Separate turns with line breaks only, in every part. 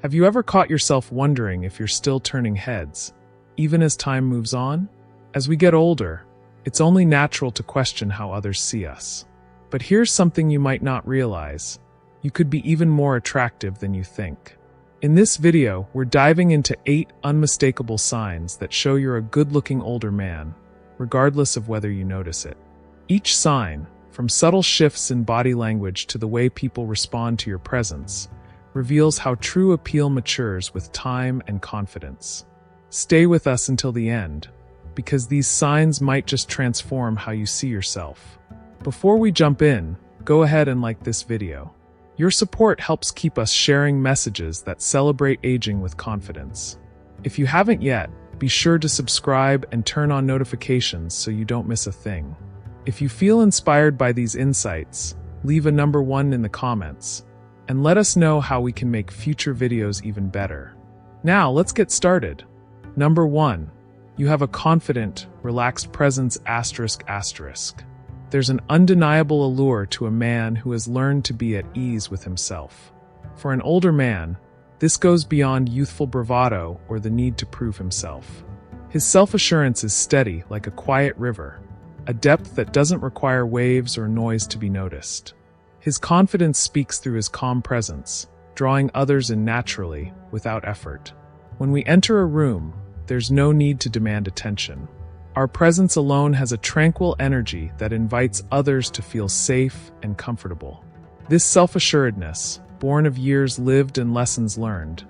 Have you ever caught yourself wondering if you're still turning heads, even as time moves on? As we get older, it's only natural to question how others see us. But here's something you might not realize. You could be even more attractive than you think. In this video, we're diving into 8 unmistakable signs that show you're a good-looking older man, regardless of whether you notice it. Each sign, from subtle shifts in body language to the way people respond to your presence, reveals how true appeal matures with time and confidence. Stay with us until the end, because these signs might just transform how you see yourself. Before we jump in, go ahead and like this video. Your support helps keep us sharing messages that celebrate aging with confidence. If you haven't yet, be sure to subscribe and turn on notifications so you don't miss a thing. If you feel inspired by these insights, leave a number 1 in the comments, and let us know how we can make future videos even better. Now, let's get started. Number 1. You have a confident, relaxed presence ***. There's an undeniable allure to a man who has learned to be at ease with himself. For an older man, this goes beyond youthful bravado or the need to prove himself. His self-assurance is steady like a quiet river, a depth that doesn't require waves or noise to be noticed. His confidence speaks through his calm presence, drawing others in naturally, without effort. When we enter a room, there's no need to demand attention. Our presence alone has a tranquil energy that invites others to feel safe and comfortable. This self-assuredness, born of years lived and lessons learned,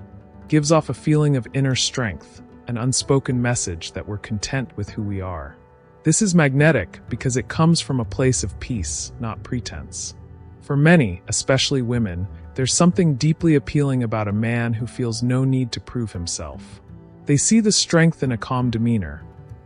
gives off a feeling of inner strength, an unspoken message that we're content with who we are. This is magnetic because it comes from a place of peace, not pretense. For many, especially women, there's something deeply appealing about a man who feels no need to prove himself. They see the strength in a calm demeanor,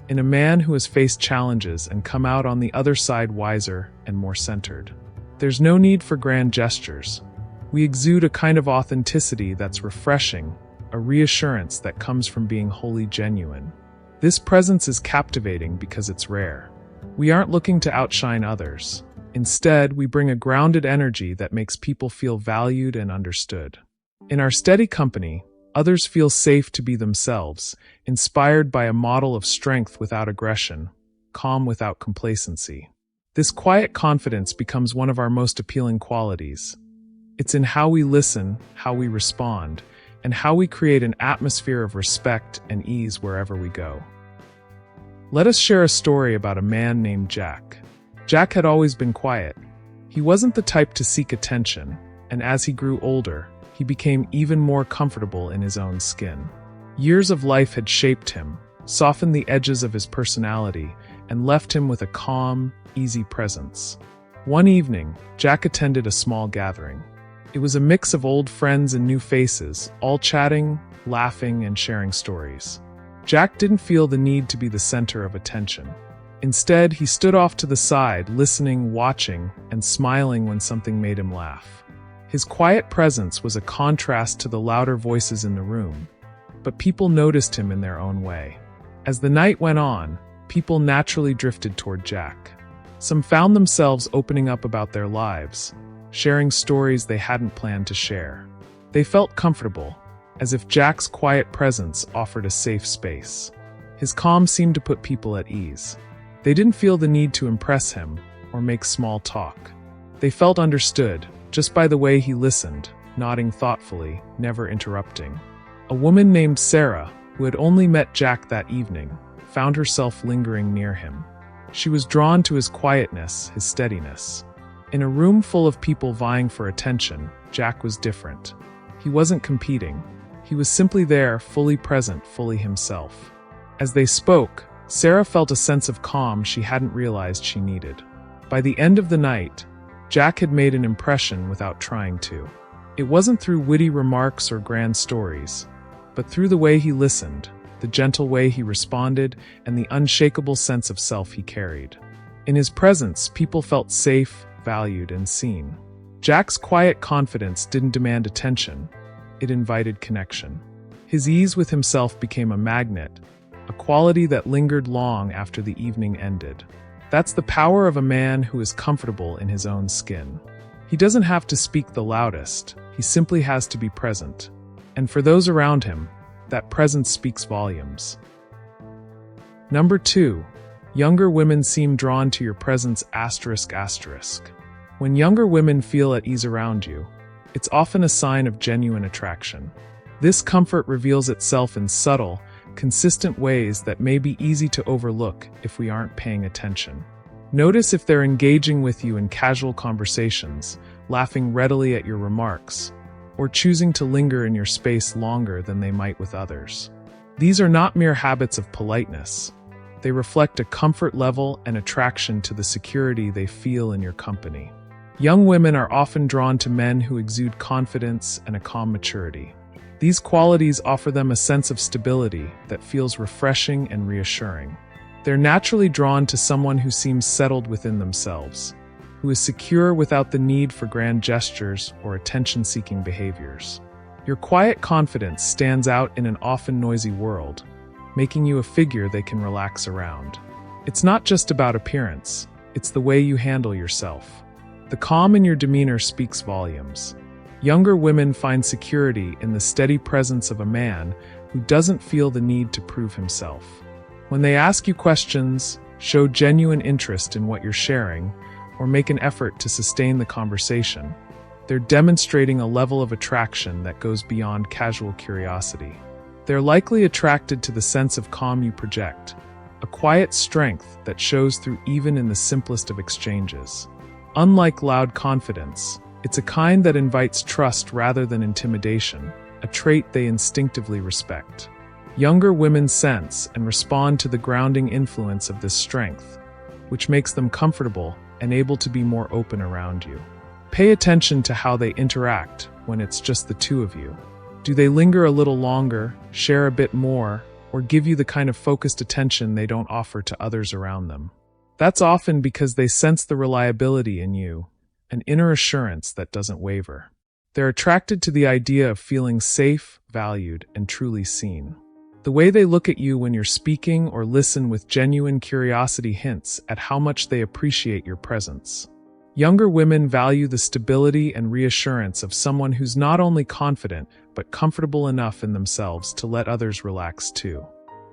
in a man who has faced challenges and come out on the other side wiser and more centered. There's no need for grand gestures. We exude a kind of authenticity that's refreshing, a reassurance that comes from being wholly genuine. This presence is captivating because it's rare. We aren't looking to outshine others. Instead, we bring a grounded energy that makes people feel valued and understood. In our steady company, others feel safe to be themselves, inspired by a model of strength without aggression, calm without complacency. This quiet confidence becomes one of our most appealing qualities. It's in how we listen, how we respond, and how we create an atmosphere of respect and ease wherever we go. Let us share a story about a man named Jack. Jack had always been quiet. He wasn't the type to seek attention, and as he grew older, he became even more comfortable in his own skin. Years of life had shaped him, softened the edges of his personality, and left him with a calm, easy presence. One evening, Jack attended a small gathering. It was a mix of old friends and new faces, all chatting, laughing, and sharing stories. Jack didn't feel the need to be the center of attention. Instead, he stood off to the side, listening, watching, and smiling when something made him laugh. His quiet presence was a contrast to the louder voices in the room, but people noticed him in their own way. As the night went on, people naturally drifted toward Jack. Some found themselves opening up about their lives, sharing stories they hadn't planned to share. They felt comfortable, as if Jack's quiet presence offered a safe space. His calm seemed to put people at ease. They didn't feel the need to impress him or make small talk. They felt understood, just by the way he listened, nodding thoughtfully, never interrupting. A woman named Sarah, who had only met Jack that evening, found herself lingering near him. She was drawn to his quietness, his steadiness. In a room full of people vying for attention, Jack was different. He wasn't competing. He was simply there, fully present, fully himself. As they spoke, Sarah felt a sense of calm she hadn't realized she needed. By the end of the night, Jack had made an impression without trying to. It wasn't through witty remarks or grand stories, but through the way he listened, the gentle way he responded, and the unshakable sense of self he carried. In his presence, people felt safe, valued, and seen. Jack's quiet confidence didn't demand attention. It invited connection. His ease with himself became a magnet, a quality that lingered long after the evening ended. That's the power of a man who is comfortable in his own skin. He doesn't have to speak the loudest, he simply has to be present. And for those around him, that presence speaks volumes. Number 2. Younger women seem drawn to your presence ***. When younger women feel at ease around you, it's often a sign of genuine attraction. This comfort reveals itself in subtle, consistent ways that may be easy to overlook if we aren't paying attention. Notice if they're engaging with you in casual conversations, laughing readily at your remarks, or choosing to linger in your space longer than they might with others. These are not mere habits of politeness. They reflect a comfort level and attraction to the security they feel in your company. Young women are often drawn to men who exude confidence and a calm maturity. These qualities offer them a sense of stability that feels refreshing and reassuring. They're naturally drawn to someone who seems settled within themselves, who is secure without the need for grand gestures or attention-seeking behaviors. Your quiet confidence stands out in an often noisy world, making you a figure they can relax around. It's not just about appearance, it's the way you handle yourself. The calm in your demeanor speaks volumes. Younger women find security in the steady presence of a man who doesn't feel the need to prove himself. When they ask you questions, show genuine interest in what you're sharing, or make an effort to sustain the conversation, they're demonstrating a level of attraction that goes beyond casual curiosity. They're likely attracted to the sense of calm you project, a quiet strength that shows through even in the simplest of exchanges. Unlike loud confidence, it's a kind that invites trust rather than intimidation, a trait they instinctively respect. Younger women sense and respond to the grounding influence of this strength, which makes them comfortable and able to be more open around you. Pay attention to how they interact when it's just the two of you. Do they linger a little longer, share a bit more, or give you the kind of focused attention they don't offer to others around them? That's often because they sense the reliability in you, an inner assurance that doesn't waver. They're attracted to the idea of feeling safe, valued, and truly seen. The way they look at you when you're speaking or listen with genuine curiosity hints at how much they appreciate your presence. Younger women value the stability and reassurance of someone who's not only confident, but comfortable enough in themselves to let others relax too.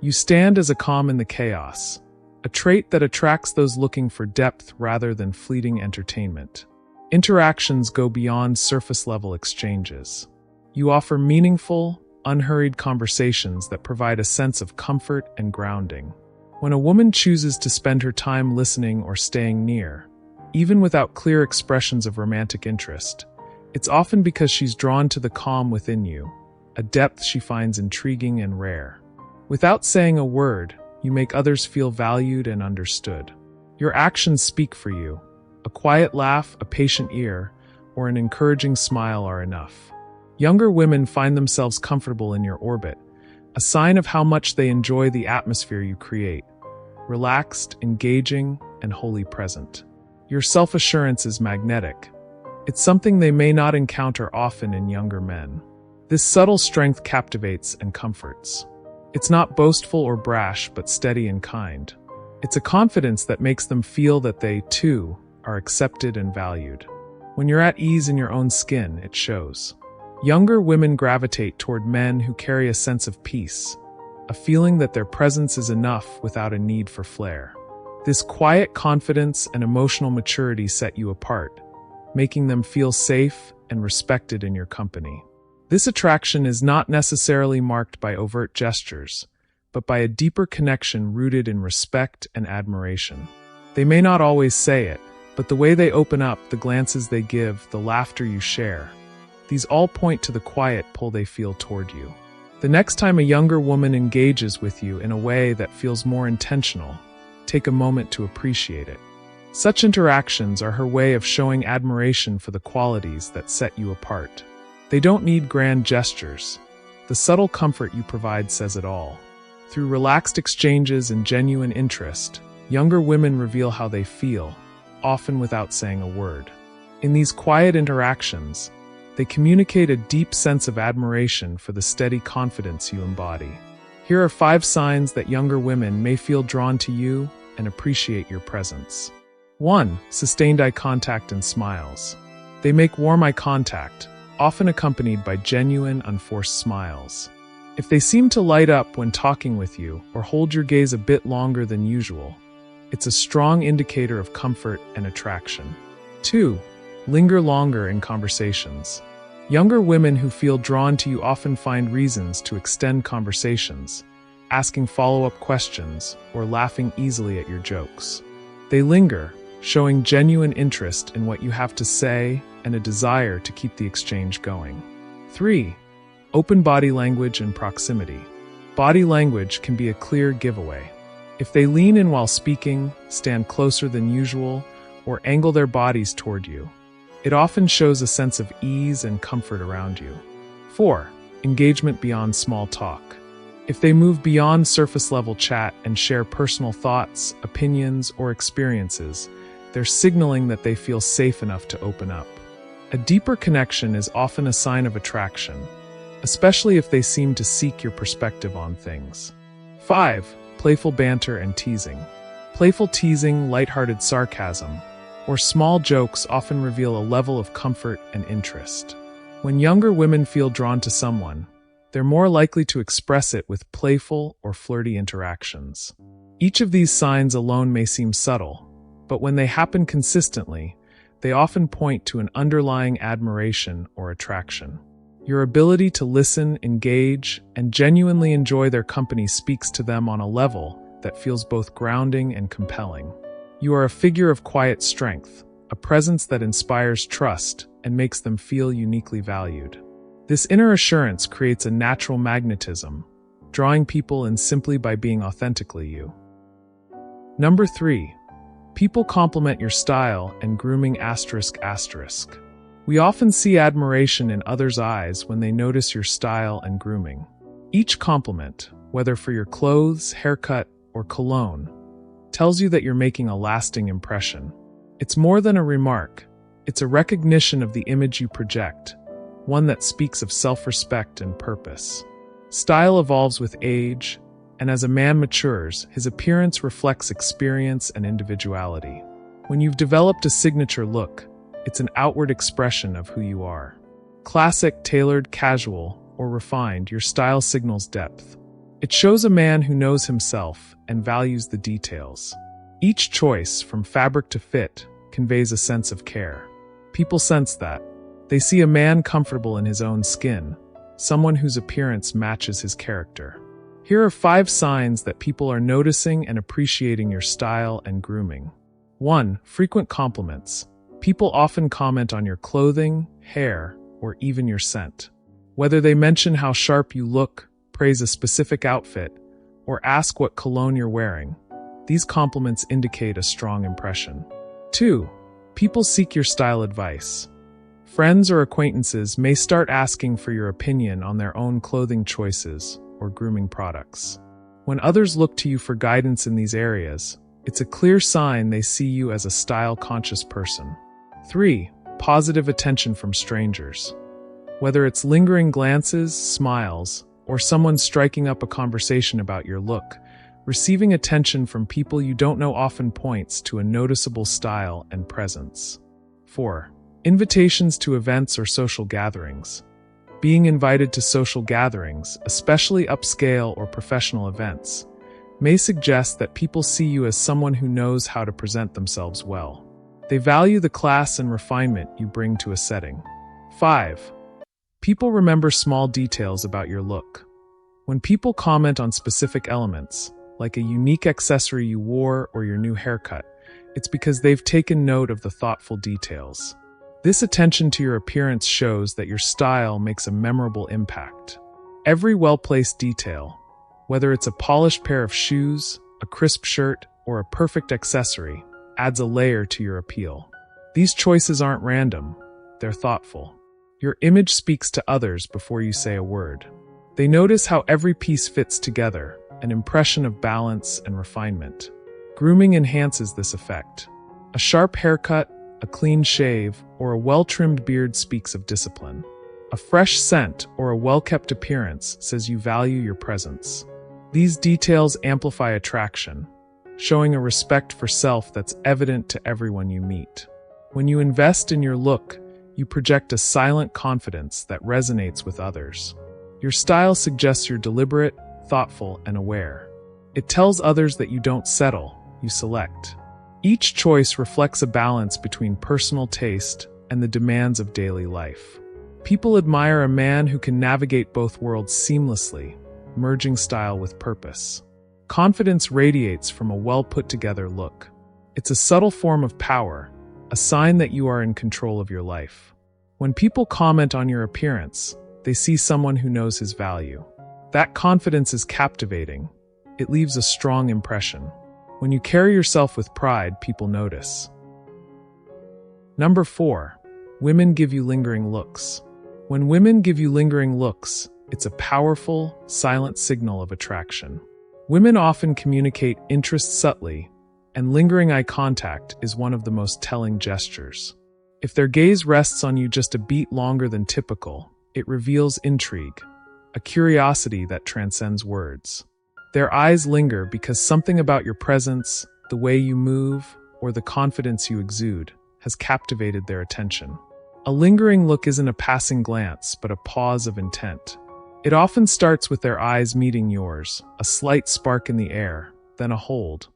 You stand as a calm in the chaos, a trait that attracts those looking for depth rather than fleeting entertainment. Interactions go beyond surface-level exchanges. You offer meaningful, unhurried conversations that provide a sense of comfort and grounding. When a woman chooses to spend her time listening or staying near, even without clear expressions of romantic interest, it's often because she's drawn to the calm within you, a depth she finds intriguing and rare. Without saying a word, you make others feel valued and understood. Your actions speak for you. A quiet laugh, a patient ear, or an encouraging smile are enough. Younger women find themselves comfortable in your orbit, a sign of how much they enjoy the atmosphere you create. Relaxed, engaging, and wholly present. Your self-assurance is magnetic. It's something they may not encounter often in younger men. This subtle strength captivates and comforts. It's not boastful or brash, but steady and kind. It's a confidence that makes them feel that they, too, are accepted and valued. When you're at ease in your own skin, it shows. Younger women gravitate toward men who carry a sense of peace, a feeling that their presence is enough without a need for flair. This quiet confidence and emotional maturity set you apart, making them feel safe and respected in your company. This attraction is not necessarily marked by overt gestures, but by a deeper connection rooted in respect and admiration. They may not always say it, but the way they open up, the glances they give, the laughter you share, these all point to the quiet pull they feel toward you. The next time a younger woman engages with you in a way that feels more intentional, take a moment to appreciate it. Such interactions are her way of showing admiration for the qualities that set you apart. They don't need grand gestures. The subtle comfort you provide says it all. Through relaxed exchanges and genuine interest, younger women reveal how they feel, often without saying a word. In these quiet interactions, they communicate a deep sense of admiration for the steady confidence you embody. Here are 5 signs that younger women may feel drawn to you and appreciate your presence. 1. Sustained eye contact and smiles. They make warm eye contact, often accompanied by genuine, unforced smiles. If they seem to light up when talking with you or hold your gaze a bit longer than usual, it's a strong indicator of comfort and attraction. 2. Linger longer in conversations. Younger women who feel drawn to you often find reasons to extend conversations, asking follow-up questions or laughing easily at your jokes. They linger, showing genuine interest in what you have to say and a desire to keep the exchange going. 3. Open body language and proximity. Body language can be a clear giveaway. If they lean in while speaking, stand closer than usual, or angle their bodies toward you, it often shows a sense of ease and comfort around you. 4. Engagement beyond small talk. If they move beyond surface-level chat and share personal thoughts, opinions, or experiences, they're signaling that they feel safe enough to open up. A deeper connection is often a sign of attraction, especially if they seem to seek your perspective on things. 5. Playful banter and teasing. Playful teasing, lighthearted sarcasm, or small jokes often reveal a level of comfort and interest. When younger women feel drawn to someone, they're more likely to express it with playful or flirty interactions. Each of these signs alone may seem subtle, but when they happen consistently, they often point to an underlying admiration or attraction. Your ability to listen, engage, and genuinely enjoy their company speaks to them on a level that feels both grounding and compelling. You are a figure of quiet strength, a presence that inspires trust and makes them feel uniquely valued. This inner assurance creates a natural magnetism, drawing people in simply by being authentically you. Number 3. People compliment your style and grooming ***. We often see admiration in others' eyes when they notice your style and grooming. Each compliment, whether for your clothes, haircut, or cologne, tells you that you're making a lasting impression. It's more than a remark, it's a recognition of the image you project, one that speaks of self-respect and purpose. Style evolves with age, and as a man matures, his appearance reflects experience and individuality. When you've developed a signature look, it's an outward expression of who you are. Classic, tailored, casual, or refined, your style signals depth. It shows a man who knows himself and values the details. Each choice, from fabric to fit, conveys a sense of care. People sense that. They see a man comfortable in his own skin, someone whose appearance matches his character. Here are 5 signs that people are noticing and appreciating your style and grooming. 1. Frequent compliments. People often comment on your clothing, hair, or even your scent. Whether they mention how sharp you look, praise a specific outfit, or ask what cologne you're wearing, these compliments indicate a strong impression. 2. People seek your style advice. Friends or acquaintances may start asking for your opinion on their own clothing choices or grooming products. When others look to you for guidance in these areas, it's a clear sign they see you as a style-conscious person. 3. Positive attention from strangers. Whether it's lingering glances, smiles, or someone striking up a conversation about your look, receiving attention from people you don't know often points to a noticeable style and presence. 4. Invitations to events or social gatherings. Being invited to social gatherings, especially upscale or professional events, may suggest that people see you as someone who knows how to present themselves well. They value the class and refinement you bring to a setting. 5. People remember small details about your look. When people comment on specific elements, like a unique accessory you wore or your new haircut, it's because they've taken note of the thoughtful details. This attention to your appearance shows that your style makes a memorable impact. Every well-placed detail, whether it's a polished pair of shoes, a crisp shirt, or a perfect accessory, adds a layer to your appeal. These choices aren't random, they're thoughtful. Your image speaks to others before you say a word. They notice how every piece fits together, an impression of balance and refinement. Grooming enhances this effect. A sharp haircut, a clean shave, or a well-trimmed beard speaks of discipline. A fresh scent or a well-kept appearance says you value your presence. These details amplify attraction, showing a respect for self that's evident to everyone you meet. When you invest in your look, You project a silent confidence that resonates with others. Your style suggests you're deliberate, thoughtful, and aware. It tells others that you don't settle, you select. Each choice reflects a balance between personal taste and the demands of daily life. People admire a man who can navigate both worlds seamlessly, merging style with purpose. Confidence radiates from a well-put-together look. It's a subtle form of power, a sign that you are in control of your life. When people comment on your appearance, they see someone who knows his value. That confidence is captivating. It leaves a strong impression. When you carry yourself with pride, people notice. Number 4. Women give you lingering looks. When women give you lingering looks, it's a powerful, silent signal of attraction. Women often communicate interest subtly, and lingering eye contact is one of the most telling gestures. If their gaze rests on you just a beat longer than typical, it reveals intrigue, a curiosity that transcends words. Their eyes linger because something about your presence, the way you move, or the confidence you exude has captivated their attention. A lingering look isn't a passing glance, but a pause of intent. It often starts with their eyes meeting yours, a slight spark in the air, then a hold.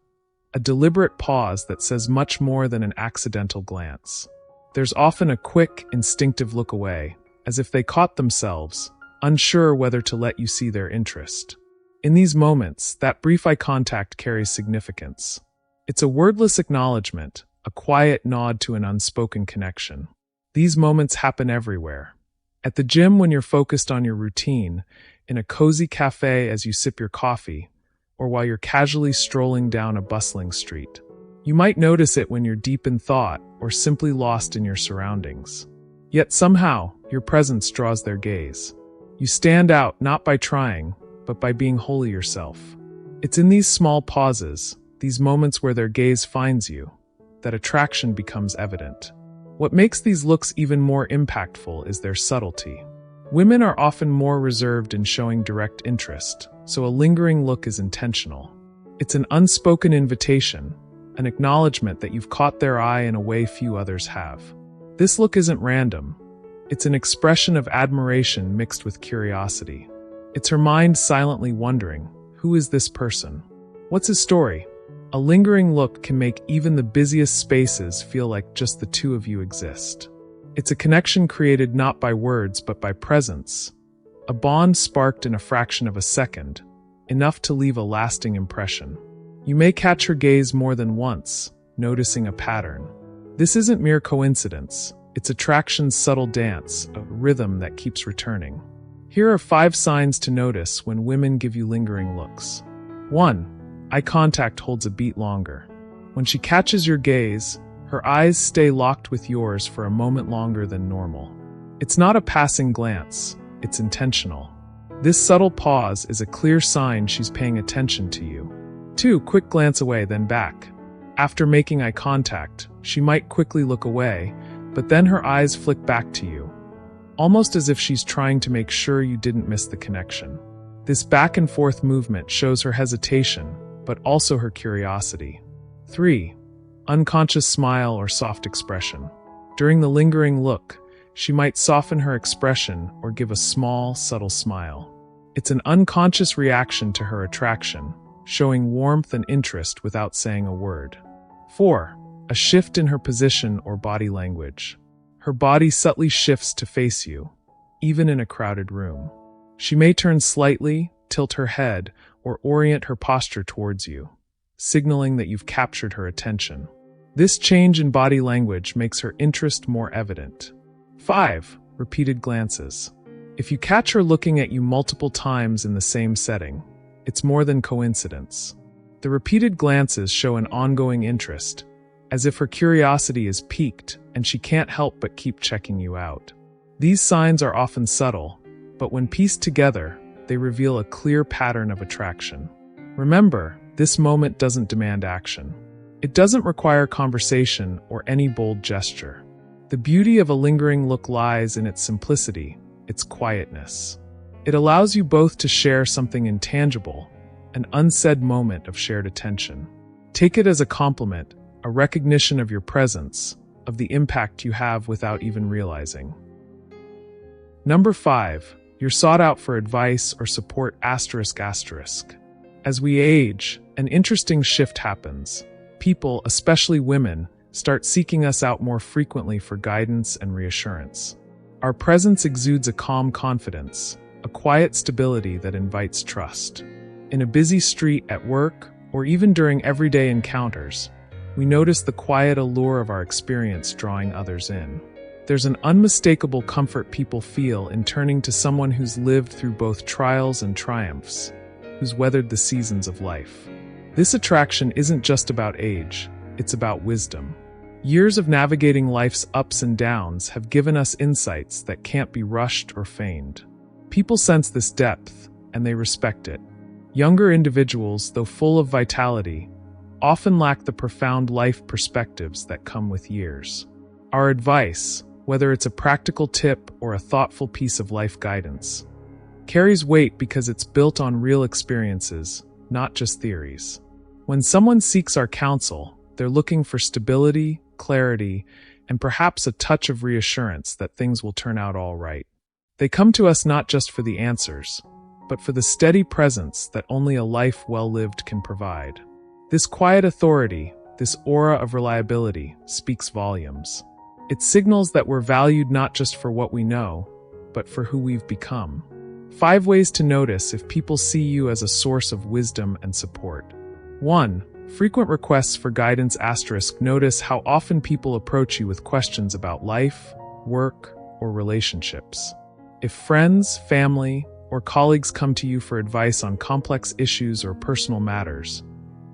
A deliberate pause that says much more than an accidental glance. There's often a quick, instinctive look away, as if they caught themselves, unsure whether to let you see their interest. In these moments, that brief eye contact carries significance. It's a wordless acknowledgement, a quiet nod to an unspoken connection. These moments happen everywhere. At the gym when you're focused on your routine, in a cozy cafe as you sip your coffee, or while you're casually strolling down a bustling street. You might notice it when you're deep in thought or simply lost in your surroundings. Yet somehow, your presence draws their gaze. You stand out not by trying, but by being wholly yourself. It's in these small pauses, these moments where their gaze finds you, that attraction becomes evident. What makes these looks even more impactful is their subtlety. Women are often more reserved in showing direct interest, so a lingering look is intentional. It's an unspoken invitation, an acknowledgement that you've caught their eye in a way few others have. This look isn't random. It's an expression of admiration mixed with curiosity. It's her mind silently wondering, who is this person? What's his story? A lingering look can make even the busiest spaces feel like just the two of you exist. It's a connection created not by words but by presence, a bond sparked in a fraction of a second, enough to leave a lasting impression. You may catch her gaze more than once, noticing a pattern. This isn't mere coincidence, it's attraction's subtle dance, a rhythm that keeps returning. Here are 5 signs to notice when women give you lingering looks. 1. Eye contact holds a beat longer. When she catches your gaze, her eyes stay locked with yours for a moment longer than normal. It's not a passing glance, it's intentional. This subtle pause is a clear sign she's paying attention to you. 2. Quick glance away, then back. After making eye contact, she might quickly look away, but then her eyes flick back to you, almost as if she's trying to make sure you didn't miss the connection. This back and forth movement shows her hesitation, but also her curiosity. 3. Unconscious smile or soft expression. During the lingering look, she might soften her expression or give a small, subtle smile. It's an unconscious reaction to her attraction, showing warmth and interest without saying a word. 4. A shift in her position or body language. Her body subtly shifts to face you, even in a crowded room. She may turn slightly, tilt her head, or orient her posture towards you, signaling that you've captured her attention. This change in body language makes her interest more evident. 5. Repeated glances. If you catch her looking at you multiple times in the same setting, it's more than coincidence. The repeated glances show an ongoing interest, as if her curiosity is piqued and she can't help but keep checking you out. These signs are often subtle, but when pieced together, they reveal a clear pattern of attraction. Remember, this moment doesn't demand action. It doesn't require conversation or any bold gesture. The beauty of a lingering look lies in its simplicity, its quietness. It allows you both to share something intangible, an unsaid moment of shared attention. Take it as a compliment, a recognition of your presence, of the impact you have without even realizing. Number 5. You're sought out for advice or support ****. As we age, an interesting shift happens. People, especially women, start seeking us out more frequently for guidance and reassurance. Our presence exudes a calm confidence, a quiet stability that invites trust. In a busy street, at work, or even during everyday encounters, we notice the quiet allure of our experience drawing others in. There's an unmistakable comfort people feel in turning to someone who's lived through both trials and triumphs, who's weathered the seasons of life. This attraction isn't just about age, it's about wisdom. Years of navigating life's ups and downs have given us insights that can't be rushed or feigned. People sense this depth, and they respect it. Younger individuals, though full of vitality, often lack the profound life perspectives that come with years. Our advice, whether it's a practical tip or a thoughtful piece of life guidance, carries weight because it's built on real experiences, not just theories. When someone seeks our counsel, they're looking for stability, clarity, and perhaps a touch of reassurance that things will turn out all right. They come to us not just for the answers, but for the steady presence that only a life well lived can provide. This quiet authority, this aura of reliability, speaks volumes. It signals that we're valued not just for what we know, but for who we've become. 5 ways to notice if people see you as a source of wisdom and support. 1. Frequent requests for guidance ***. Notice how often people approach you with questions about life, work, or relationships. If friends, family, or colleagues come to you for advice on complex issues or personal matters,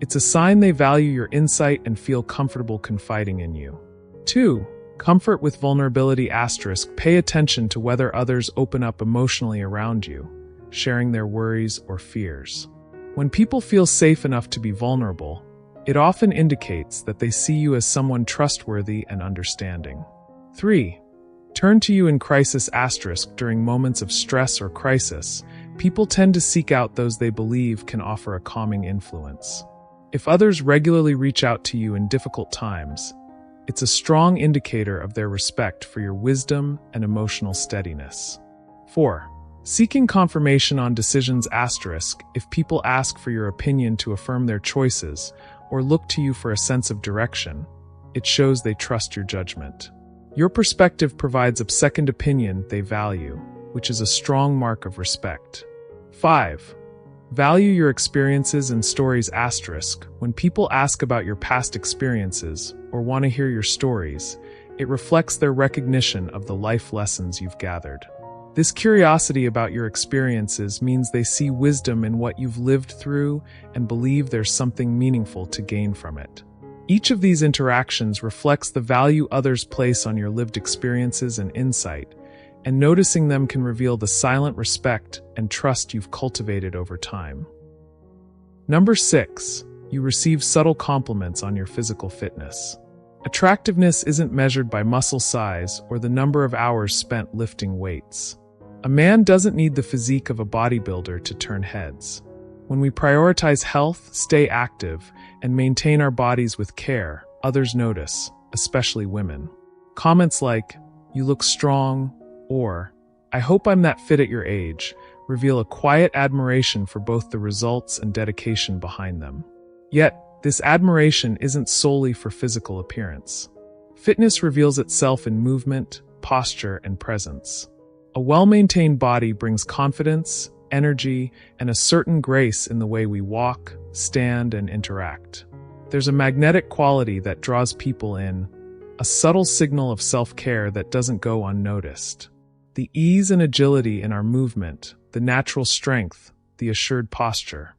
it's a sign they value your insight and feel comfortable confiding in you. 2. Comfort with vulnerability ***. Pay attention to whether others open up emotionally around you, sharing their worries or fears. When people feel safe enough to be vulnerable, it often indicates that they see you as someone trustworthy and understanding. 3. Turn to you in crisis ***. During moments of stress or crisis, people tend to seek out those they believe can offer a calming influence. If others regularly reach out to you in difficult times, it's a strong indicator of their respect for your wisdom and emotional steadiness. 4. Seeking confirmation on decisions ***. If people ask for your opinion to affirm their choices or look to you for a sense of direction, it shows they trust your judgment. Your perspective provides a second opinion they value, which is a strong mark of respect. 5. Value your experiences and stories ***. When people ask about your past experiences or want to hear your stories, it reflects their recognition of the life lessons you've gathered. This curiosity about your experiences means they see wisdom in what you've lived through and believe there's something meaningful to gain from it. Each of these interactions reflects the value others place on your lived experiences and insight, and noticing them can reveal the silent respect and trust you've cultivated over time. Number 6. You receive subtle compliments on your physical fitness. Attractiveness isn't measured by muscle size or the number of hours spent lifting weights. A man doesn't need the physique of a bodybuilder to turn heads. When we prioritize health, stay active, and maintain our bodies with care, others notice, especially women. Comments like, "You look strong," or "I hope I'm that fit at your age," reveal a quiet admiration for both the results and dedication behind them. Yet, this admiration isn't solely for physical appearance. Fitness reveals itself in movement, posture, and presence. A well-maintained body brings confidence, energy, and a certain grace in the way we walk, stand, and interact. There's a magnetic quality that draws people in, a subtle signal of self-care that doesn't go unnoticed. The ease and agility in our movement, the natural strength, the assured posture,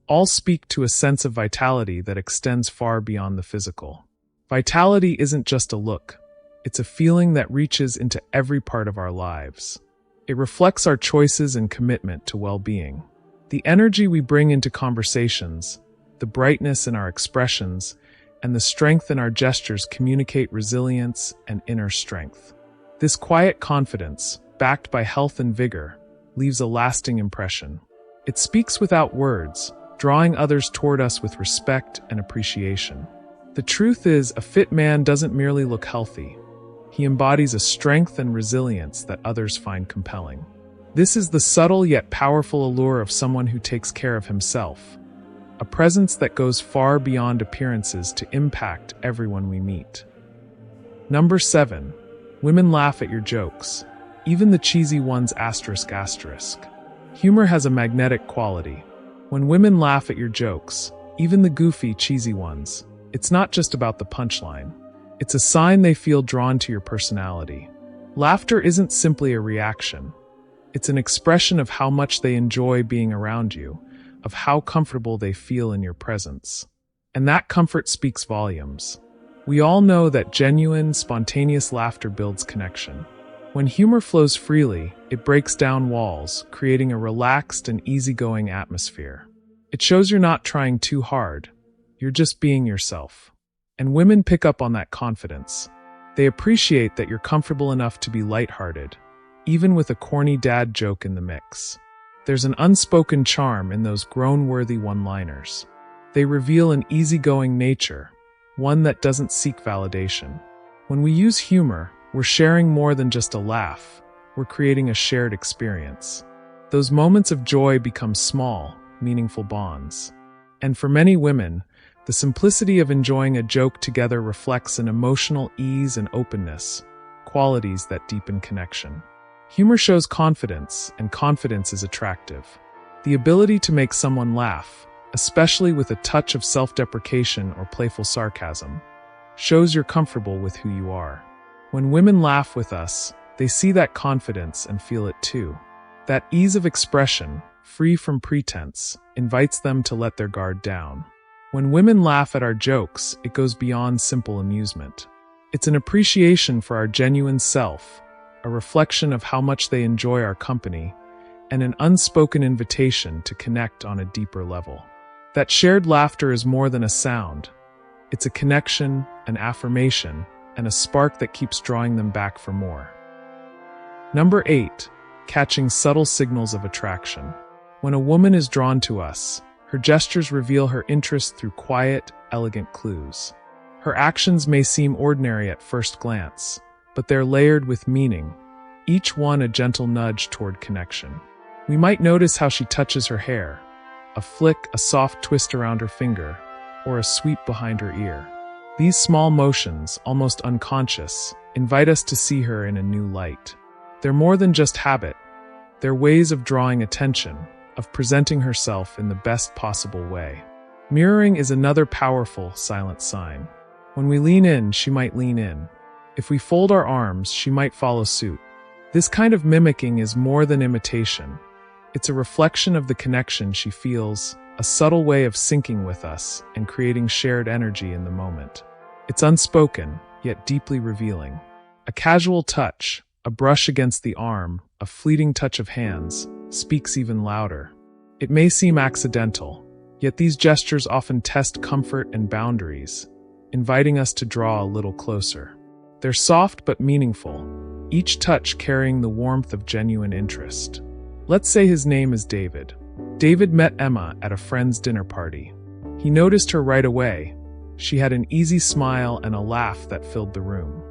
all speak to a sense of vitality that extends far beyond the physical. Vitality isn't just a look, it's a feeling that reaches into every part of our lives. It reflects our choices and commitment to well-being. The energy we bring into conversations, the brightness in our expressions, and the strength in our gestures communicate resilience and inner strength. This quiet confidence, backed by health and vigor, leaves a lasting impression. It speaks without words, drawing others toward us with respect and appreciation. The truth is, a fit man doesn't merely look healthy. He embodies a strength and resilience that others find compelling. This is the subtle yet powerful allure of someone who takes care of himself, a presence that goes far beyond appearances to impact everyone we meet. Number 7. Women laugh at your jokes, even the cheesy ones ***. Humor has a magnetic quality. When women laugh at your jokes, even the goofy, cheesy ones, it's not just about the punchline. It's a sign they feel drawn to your personality. Laughter isn't simply a reaction. It's an expression of how much they enjoy being around you, of how comfortable they feel in your presence. And that comfort speaks volumes. We all know that genuine, spontaneous laughter builds connection. When humor flows freely, it breaks down walls, creating a relaxed and easygoing atmosphere. It shows you're not trying too hard. You're just being yourself. And women pick up on that confidence. They appreciate that you're comfortable enough to be lighthearted, even with a corny dad joke in the mix. There's an unspoken charm in those groan-worthy one-liners. They reveal an easygoing nature, one that doesn't seek validation. When we use humor, we're sharing more than just a laugh. We're creating a shared experience. Those moments of joy become small, meaningful bonds. And for many women, the simplicity of enjoying a joke together reflects an emotional ease and openness, qualities that deepen connection. Humor shows confidence, and confidence is attractive. The ability to make someone laugh, especially with a touch of self-deprecation or playful sarcasm, shows you're comfortable with who you are. When women laugh with us, they see that confidence and feel it too. That ease of expression, free from pretense, invites them to let their guard down. When women laugh at our jokes, it goes beyond simple amusement. It's an appreciation for our genuine self, a reflection of how much they enjoy our company, and an unspoken invitation to connect on a deeper level. That shared laughter is more than a sound. It's a connection, an affirmation, and a spark that keeps drawing them back for more. Number 8. Catching subtle signals of attraction. When a woman is drawn to us, her gestures reveal her interest through quiet, elegant clues. Her actions may seem ordinary at first glance, but they're layered with meaning, each one a gentle nudge toward connection. We might notice how she touches her hair, a flick, a soft twist around her finger, or a sweep behind her ear. These small motions, almost unconscious, invite us to see her in a new light. They're more than just habit. They're ways of drawing attention, of presenting herself in the best possible way. Mirroring is another powerful, silent sign. When we lean in, she might lean in. If we fold our arms, she might follow suit. This kind of mimicking is more than imitation. It's a reflection of the connection she feels, a subtle way of syncing with us and creating shared energy in the moment. It's unspoken, yet deeply revealing. A casual touch, a brush against the arm, a fleeting touch of hands, speaks even louder. It may seem accidental, yet these gestures often test comfort and boundaries, inviting us to draw a little closer. They're soft but meaningful, each touch carrying the warmth of genuine interest. Let's say his name is David. David met Emma at a friend's dinner party. He noticed her right away. She had an easy smile and a laugh that filled the room.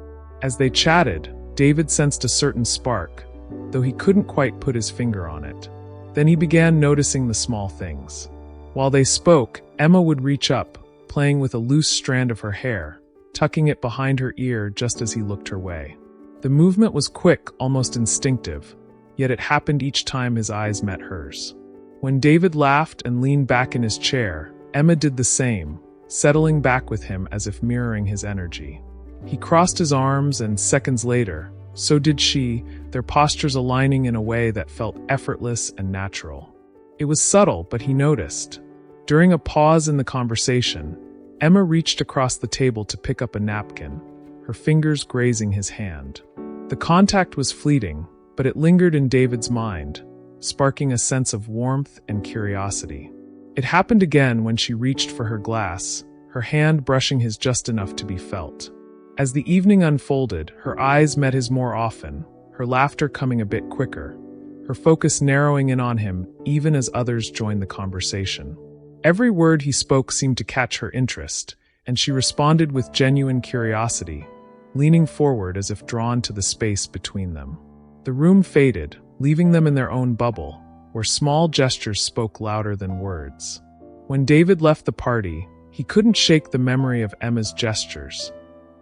As they chatted, David sensed a certain spark, though he couldn't quite put his finger on it. Then he began noticing the small things. While they spoke, Emma would reach up, playing with a loose strand of her hair, tucking it behind her ear just as he looked her way. The movement was quick, almost instinctive, yet it happened each time his eyes met hers. When David laughed and leaned back in his chair, Emma did the same, settling back with him as if mirroring his energy. He crossed his arms, and seconds later, so did she, their postures aligning in a way that felt effortless and natural. It was subtle, but he noticed. During a pause in the conversation, Emma reached across the table to pick up a napkin, her fingers grazing his hand. The contact was fleeting, but it lingered in David's mind, sparking a sense of warmth and curiosity. It happened again when she reached for her glass, her hand brushing his just enough to be felt. As the evening unfolded, her eyes met his more often, her laughter coming a bit quicker, her focus narrowing in on him even as others joined the conversation. Every word he spoke seemed to catch her interest, and she responded with genuine curiosity, leaning forward as if drawn to the space between them. The room faded, leaving them in their own bubble, where small gestures spoke louder than words. When David left the party, he couldn't shake the memory of Emma's gestures.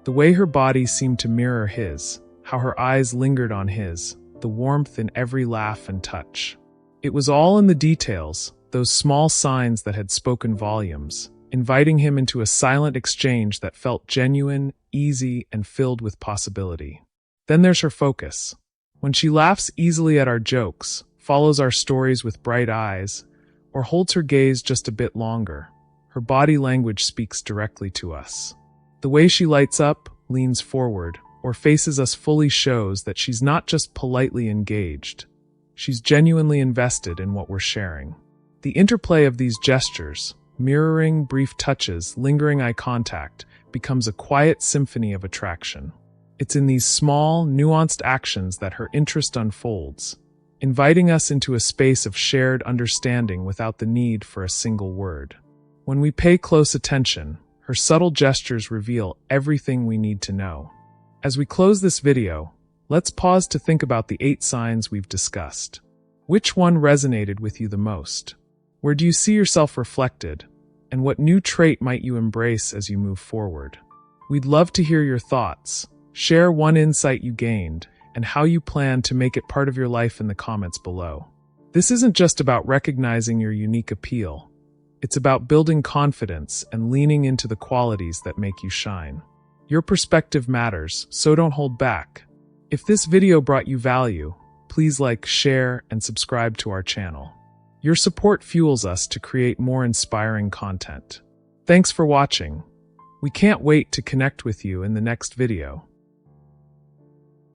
The way her body seemed to mirror his, how her eyes lingered on his, the warmth in every laugh and touch. It was all in the details, those small signs that had spoken volumes, inviting him into a silent exchange that felt genuine, easy, and filled with possibility. Then there's her focus. When she laughs easily at our jokes, follows our stories with bright eyes, or holds her gaze just a bit longer, her body language speaks directly to us. The way she lights up, leans forward, or faces us fully shows that she's not just politely engaged. She's genuinely invested in what we're sharing. The interplay of these gestures, mirroring, brief touches, lingering eye contact, becomes a quiet symphony of attraction. It's in these small, nuanced actions that her interest unfolds, inviting us into a space of shared understanding without the need for a single word. When we pay close attention, her subtle gestures reveal everything we need to know. As we close this video, let's pause to think about the 8 signs we've discussed. Which one resonated with you the most? Where do you see yourself reflected? And what new trait might you embrace as you move forward? We'd love to hear your thoughts. Share one insight you gained and how you plan to make it part of your life in the comments below. This isn't just about recognizing your unique appeal. It's about building confidence and leaning into the qualities that make you shine. Your perspective matters, so don't hold back. If this video brought you value, please like, share, and subscribe to our channel. Your support fuels us to create more inspiring content. Thanks for watching. We can't wait to connect with you in the next video.